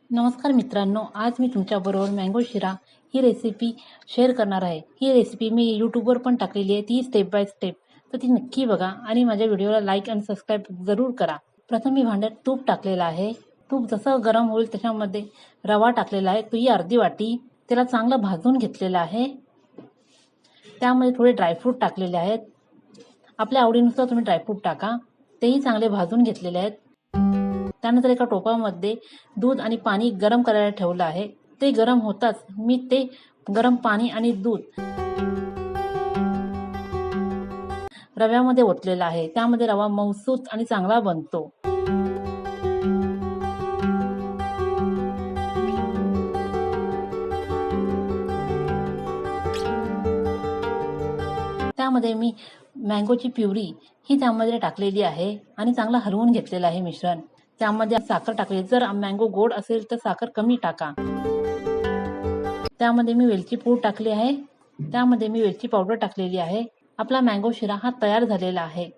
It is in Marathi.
नमस्कार मित्रांनो, आज मी तुमच्याबरोबर मँगो शिरा ही रेसिपी शेअर करणार आहे. ही रेसिपी मी यूट्यूबवर पण टाकलेली आहे, ती स्टेप बाय स्टेप. तर ती नक्की बघा आणि माझ्या व्हिडिओला लाईक आणि सबस्क्राईब जरूर करा. प्रथम मी भांड्यात तूप टाकलेलं आहे. तूप जसं गरम होईल त्याच्यामध्ये रवा टाकलेला आहे, तो ही अर्धी वाटी. त्याला चांगलं भाजून घेतलेलं आहे. त्यामध्ये थोडे ड्रायफ्रूट टाकलेले आहेत. आपल्या आवडीनुसार तुम्ही ड्रायफ्रूट टाका. तेही चांगले भाजून घेतलेले आहेत. त्यानंतर एका टोपामध्ये दूध आणि पाणी गरम करायला ठेवलं आहे. ते गरम होताच मी ते गरम पाणी आणि दूध रव्यामध्ये ओतलेलं आहे. त्यामध्ये रवा मऊसूत आणि चांगला बनतो. त्यामध्ये मी मँगोची प्युरी ही त्यामध्ये टाकलेली आहे आणि चांगलं हलवून घेतलेलं आहे मिश्रण. त्यामध्ये साखर टाकली. जर मँगो गोड असेल तर साखर कमी टाका. त्यामध्ये मी वेलची पूड टाकली आहे. त्यामध्ये मी वेलची पावडर टाकलेली आहे. आपला मँगो शिरा हा तयार झालेला आहे.